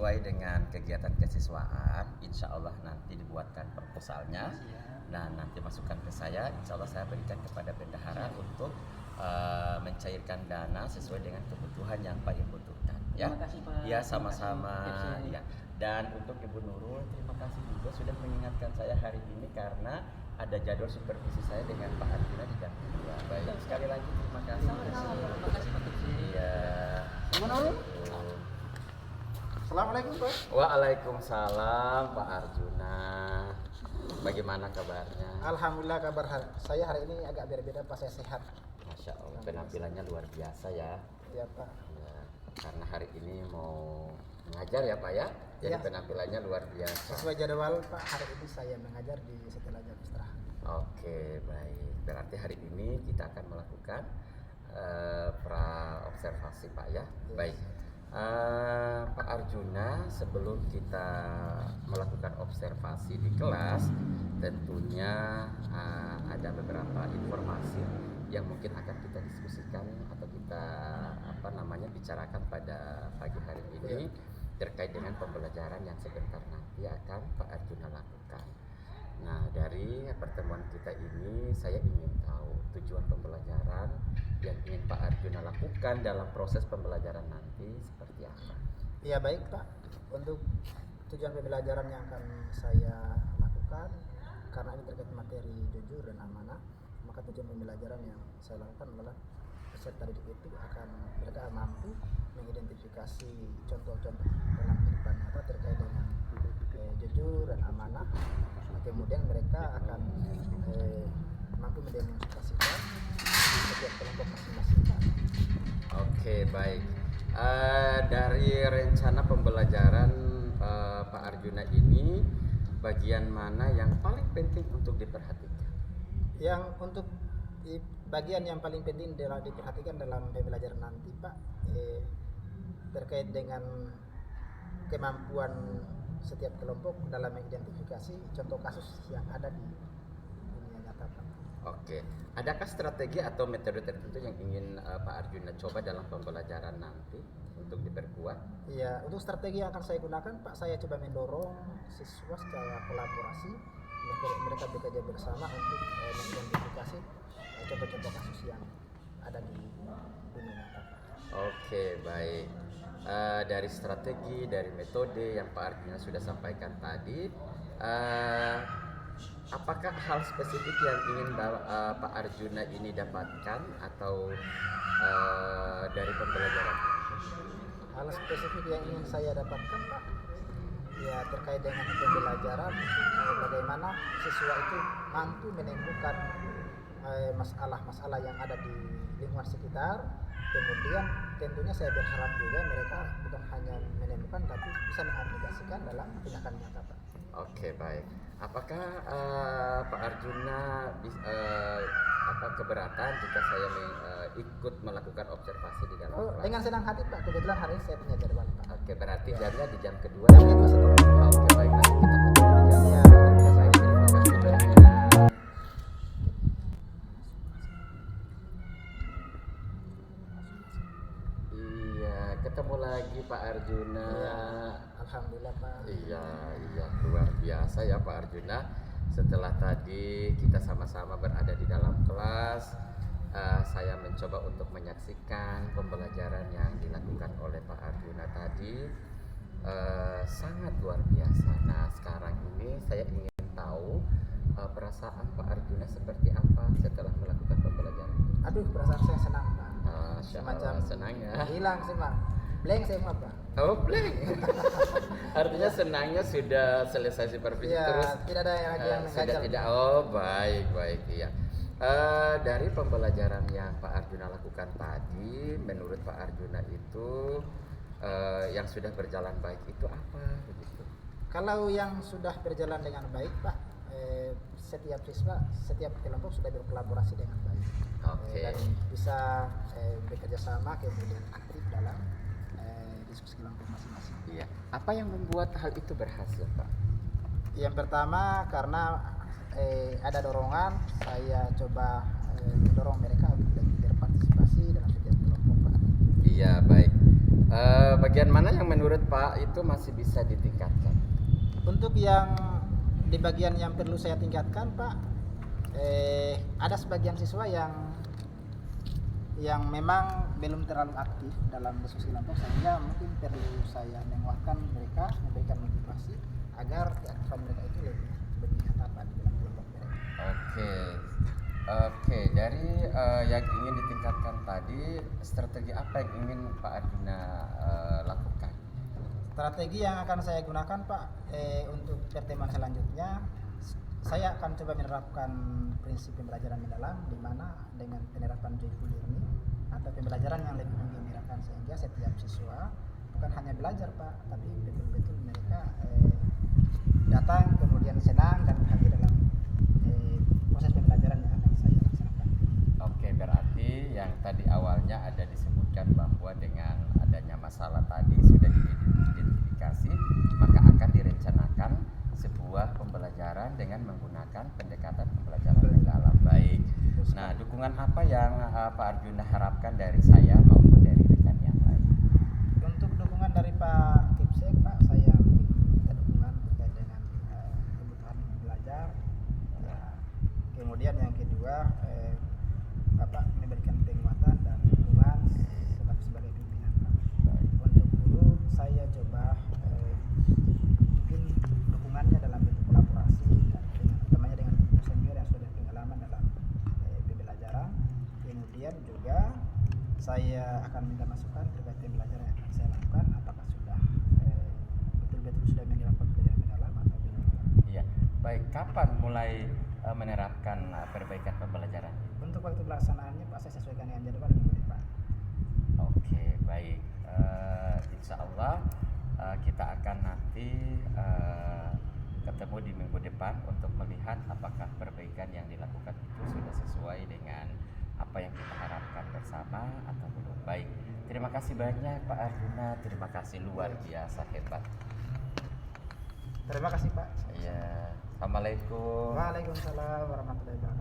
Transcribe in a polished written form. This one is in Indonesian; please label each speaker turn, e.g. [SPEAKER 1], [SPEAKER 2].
[SPEAKER 1] sesuai dengan kegiatan kesiswaan, insya Allah nanti dibuatkan proposalnya. Nah, nanti masukkan ke saya, insya Allah saya berikan kepada bendahara untuk mencairkan dana sesuai dengan kebutuhan yang Pak Ibu butuhkan. Ya,
[SPEAKER 2] Terima kasih, Pak.
[SPEAKER 1] ya sama-sama. Ya. Dan untuk Ibu Nurul, terima kasih juga sudah mengingatkan saya hari ini karena ada jadwal supervisi saya dengan Pak Arjuna di jam 2. Baik, sekali lagi terima kasih.
[SPEAKER 2] Terima kasih Pak Kepsi.
[SPEAKER 1] Iya.
[SPEAKER 3] Ibu Nurul. Assalamualaikum Pak.
[SPEAKER 1] Waalaikumsalam Pak Arjuna. Bagaimana kabarnya?
[SPEAKER 3] Alhamdulillah kabar saya hari ini agak berbeda Pak, saya sehat.
[SPEAKER 1] Masya Allah, penampilannya luar biasa ya.
[SPEAKER 3] Iya Pak.
[SPEAKER 1] Ya, karena hari ini mau mengajar ya Pak ya. Jadi
[SPEAKER 3] Ya.
[SPEAKER 1] penampilannya luar biasa.
[SPEAKER 3] Sesuai jadwal Pak, hari ini saya mengajar di setelah jam istirahat.
[SPEAKER 1] Oke, baik. Berarti hari ini kita akan melakukan pra observasi Pak ya.
[SPEAKER 3] Yes.
[SPEAKER 1] Baik. Pak Arjuna, sebelum kita melakukan observasi di kelas, tentunya ada beberapa informasi yang mungkin akan kita diskusikan atau kita bicarakan pada pagi hari ini terkait dengan pembelajaran yang sebentar nanti akan Pak Arjuna lakukan. Nah, dari pertemuan kita ini saya ingin tahu tujuan pembelajaran yang ingin Pak Arjuna lakukan dalam proses pembelajaran nanti seperti apa.
[SPEAKER 3] Iya baik Pak, untuk tujuan pembelajaran yang akan saya lakukan, karena ini terkait materi jujur dan amanah, maka tujuan pembelajaran yang saya lakukan adalah peserta didik itu akan mereka mampu mengidentifikasi contoh-contoh dalam kehidupan nyata terkait dengan jujur dan amanah. Nah, kemudian mereka akan mampu mendemonstrasikan di setiap kelompok masing-masing.
[SPEAKER 1] Oke, baik. Dari rencana pembelajaran Pak Arjuna ini, bagian mana yang paling penting untuk diperhatikan?
[SPEAKER 3] Yang untuk bagian yang paling penting diperhatikan dalam pembelajaran nanti Pak, terkait dengan kemampuan setiap kelompok dalam mengidentifikasi contoh kasus yang ada di dunia nyata Pak.
[SPEAKER 1] Oke, adakah strategi atau metode tertentu yang ingin Pak Arjuna coba dalam pembelajaran nanti untuk diperkuat?
[SPEAKER 3] Iya, untuk strategi yang akan saya gunakan Pak, saya coba mendorong siswa secara kolaborasi, mereka bekerja bersama untuk mengidentifikasi contoh-contoh kasus yang ada di dunia nyata Pak.
[SPEAKER 1] Oke, baik. Dari strategi, dari metode yang Pak Arjuna sudah sampaikan tadi, apakah hal spesifik yang ingin Pak Arjuna ini dapatkan atau dari pembelajaran?
[SPEAKER 3] Hal spesifik yang ingin saya dapatkan Pak, ya terkait dengan pembelajaran, bagaimana siswa itu mampu menemukan masalah-masalah yang ada di lingkungan sekitar. Kemudian tentunya saya berharap juga mereka bukan hanya menemukan tapi bisa mengaplikasikan dalam tindakan nyata Pak.
[SPEAKER 1] Oke, baik. Apakah Pak Arjuna keberatan jika saya ikut melakukan observasi di dalam kelas?
[SPEAKER 3] Dengan senang hati Pak, kebetulan hari ini saya punya jadwal Pak.
[SPEAKER 1] Oke, berarti jamnya di jam kedua.
[SPEAKER 3] Jam kedua setelah.
[SPEAKER 1] Oke, baik, nanti kita ketemu di jam
[SPEAKER 3] Ya.
[SPEAKER 1] Baik, terima kasih banyak. Iya, ketemu lagi Pak Arjuna.
[SPEAKER 3] Ya, alhamdulillah Pak.
[SPEAKER 1] Iya, luar biasa ya Pak Arjuna. Setelah tadi kita sama-sama berada di dalam kelas, saya mencoba untuk menyaksikan pembelajaran yang dilakukan oleh Pak Arjuna tadi. Sangat luar biasa. Nah, sekarang ini saya ingin tahu perasaan Pak Arjuna seperti apa setelah melakukan pembelajaran.
[SPEAKER 3] Aduh, perasaan saya senang Pak.
[SPEAKER 1] Semacam senang ya.
[SPEAKER 3] Hilang sih Pak. Blank semua Pak.
[SPEAKER 1] Oh, blank. Artinya senangnya sudah selesai supervisi
[SPEAKER 3] Ya,
[SPEAKER 1] terus.
[SPEAKER 3] tidak ada yang lagi yang
[SPEAKER 1] Sudah
[SPEAKER 3] mengajak.
[SPEAKER 1] tidak. Oh, baik iya. Dari pembelajaran yang Pak Arjuna lakukan tadi, menurut Pak Arjuna itu yang sudah berjalan baik itu apa begitu?
[SPEAKER 3] Kalau yang sudah berjalan dengan baik Pak, setiap siswa, setiap kelompok sudah berkolaborasi dengan baik.
[SPEAKER 1] Oke.
[SPEAKER 3] Dan bisa bekerja sama kemudian aktif dalam diskusi kelompok masing-masing.
[SPEAKER 1] Iya. Apa yang membuat hal itu berhasil, Pak?
[SPEAKER 3] Yang pertama karena ada dorongan, saya coba mendorong mereka untuk lebih berpartisipasi dalam setiap kelompok Pak.
[SPEAKER 1] Iya, baik. Bagian mana yang menurut Pak itu masih bisa ditingkatkan?
[SPEAKER 3] Untuk yang di bagian yang perlu saya tingkatkan Pak, ada sebagian siswa yang memang belum terlalu aktif dalam diskusi kelompok, sehingga mungkin perlu saya menguatkan mereka, memberikan motivasi agar keaktifan mereka itu lebih apa di dalam kelompok mereka.
[SPEAKER 1] Oke, dari yang ingin ditingkatkan tadi, strategi apa yang ingin Pak Arjuna lakukan?
[SPEAKER 3] Strategi yang akan saya gunakan Pak, untuk pertemuan selanjutnya, saya akan coba menerapkan prinsip pembelajaran mendalam, di mana dengan penerapan joyful learning atau pembelajaran yang lebih menggembirakan, sehingga setiap siswa bukan hanya belajar Pak, tapi betul-betul mereka datang kemudian senang dan bahagia dalam proses pembelajaran yang akan saya laksanakan.
[SPEAKER 1] Oke, berarti yang tadi awalnya ada disebutkan bahwa dengan adanya masalah tadi sudah diidentifikasi, maka akan direncanakan sebuah pembelajaran dengan menggunakan pendekatan pembelajaran mendalam. Baik. Nah, dukungan apa yang Pak Arjuna harapkan dari saya maupun dari rekan yang lain?
[SPEAKER 3] Untuk dukungan dari Pak Kipsek Pak, saya minta dukungan terkait dengan kebutuhan belajar. Ya. Kemudian yang kedua, Bapak memberikan penguatan dan dukungan sebagai pimpinan Pak. Untuk guru, saya coba mungkin dukungannya dalam bentuk kolaborasi dan utamanya dengan guru senior yang sudah berpengalaman dalam pembelajaran. Kemudian juga saya akan minta masukan terkait pembelajaran yang akan saya lakukan, apakah sudah betul-betul sudah menerapkan pembelajaran mendalam atau belum.
[SPEAKER 1] Iya. Baik, kapan mulai menerapkan perbaikan pembelajaran?
[SPEAKER 3] Untuk waktu pelaksanaannya Pak, saya sesuaikan dengan jadwal minggu depan.
[SPEAKER 1] Oke, baik. Insya Allah kita akan nanti ketemu di minggu depan untuk melihat apakah perbaikan yang dilakukan itu sudah sesuai dengan apa yang kita harapkan bersama atau belum. Baik, terima kasih banyak Pak Arjuna, terima kasih luar biasa hebat.
[SPEAKER 3] Terima kasih Pak.
[SPEAKER 1] Iya, assalamualaikum.
[SPEAKER 3] Waalaikumsalam warahmatullahi wabarakatuh.